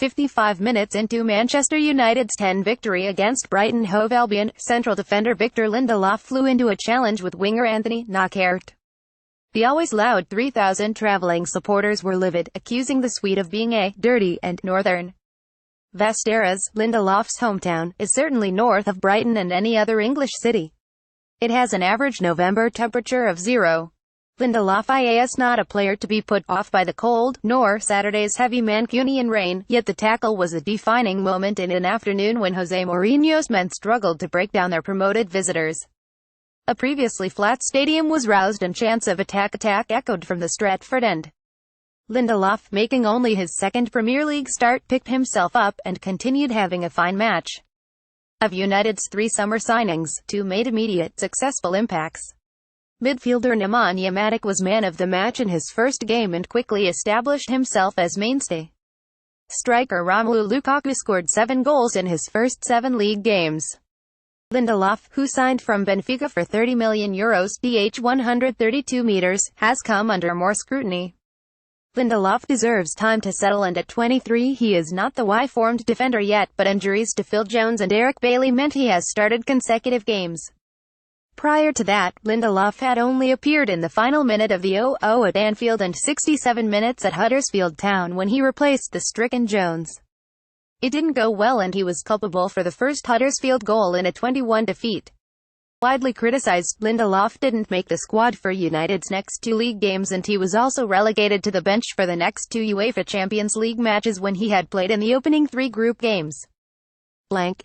55 minutes into Manchester United's 10 victory against Brighton Hove Albion, central defender Victor Lindelof flew into a challenge with winger Anthony Knockaert. The always loud 3,000 travelling supporters were livid, accusing the Swede of being dirty and northern. Vasteras, Lindelof's hometown, is certainly north of Brighton and any other English city. It has an average November temperature of 0. Lindelof is not a player to be put off by the cold, nor Saturday's heavy Mancunian rain, yet the tackle was a defining moment in an afternoon when Jose Mourinho's men struggled to break down their promoted visitors. A previously flat stadium was roused and chants of attack echoed from the Stretford end. Lindelof, making only his second Premier League start, picked himself up and continued having a fine match. Of United's 3 summer signings, 2 made immediate successful impacts. Midfielder Nemanja Matic was man of the match in his first game and quickly established himself as mainstay. Striker Romelu Lukaku scored 7 goals in his first 7 league games. Lindelof, who signed from Benfica for €30 million, DH 132 meters, has come under more scrutiny. Lindelof deserves time to settle, and at 23 he is not the Y-formed defender yet, but injuries to Phil Jones and Eric Bailly meant he has started consecutive games. Prior to that, Lindelof had only appeared in the final minute of the 0-0 at Anfield and 67 minutes at Huddersfield Town when he replaced the stricken Jones. It didn't go well and he was culpable for the first Huddersfield goal in a 2-1 defeat. Widely criticized, Lindelof didn't make the squad for United's next 2 league games, and he was also relegated to the bench for the next 2 UEFA Champions League matches when he had played in the opening 3 group games.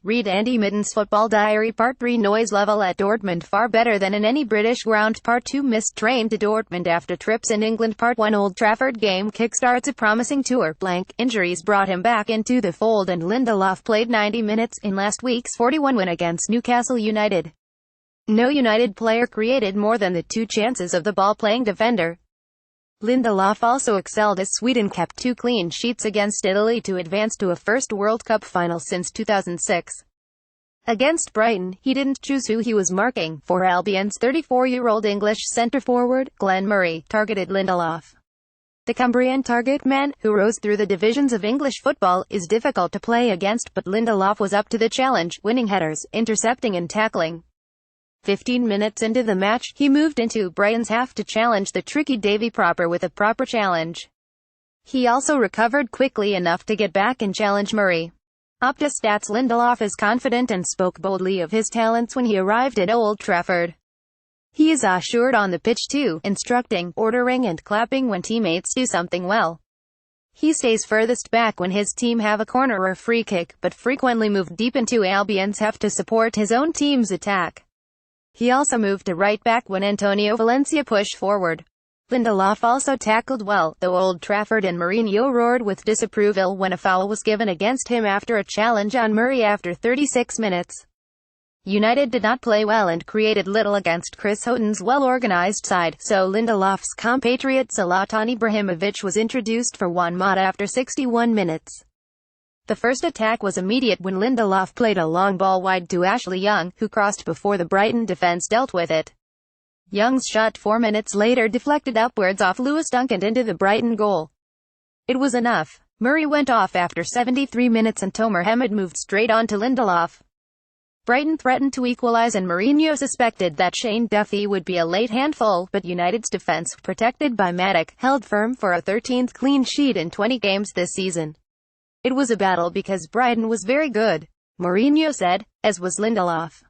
Read Andy Mitten's Football Diary Part 3. Noise level at Dortmund far better than in any British ground. Part 2. Missed train to Dortmund after trips in England. Part 1. Old Trafford game kickstarts a promising tour. Injuries brought him back into the fold and Lindelof played 90 minutes in last week's 41 win against Newcastle United. No United player created more than the 2 chances of the ball-playing defender. Lindelof also excelled as Sweden kept 2 clean sheets against Italy to advance to a first World Cup final since 2006. Against Brighton, he didn't choose who he was marking, for Albion's 34-year-old English centre-forward, Glenn Murray, targeted Lindelof. The Cumbrian target man, who rose through the divisions of English football, is difficult to play against, but Lindelof was up to the challenge, winning headers, intercepting and tackling. 15 minutes into the match, he moved into Brighton's half to challenge the tricky Davy Pröpper with a proper challenge. He also recovered quickly enough to get back and challenge Murray. Opta stats: Lindelof is confident and spoke boldly of his talents when he arrived at Old Trafford. He is assured on the pitch too, instructing, ordering and clapping when teammates do something well. He stays furthest back when his team have a corner or free kick, but frequently moved deep into Albion's half to support his own team's attack. He also moved to right back when Antonio Valencia pushed forward. Lindelof also tackled well, though Old Trafford and Mourinho roared with disapproval when a foul was given against him after a challenge on Murray after 36 minutes. United did not play well and created little against Chris Hughton's well-organized side, so Lindelof's compatriot Zlatan Ibrahimovic was introduced for Juan Mata after 61 minutes. The first attack was immediate when Lindelof played a long ball wide to Ashley Young, who crossed before the Brighton defence dealt with it. Young's shot 4 minutes later deflected upwards off Lewis Dunk and into the Brighton goal. It was enough. Murray went off after 73 minutes and Tomer Hemed moved straight on to Lindelof. Brighton threatened to equalise and Mourinho suspected that Shane Duffy would be a late handful, but United's defence, protected by Matic, held firm for a 13th clean sheet in 20 games this season. It was a battle because Brighton was very good, Mourinho said, as was Lindelof.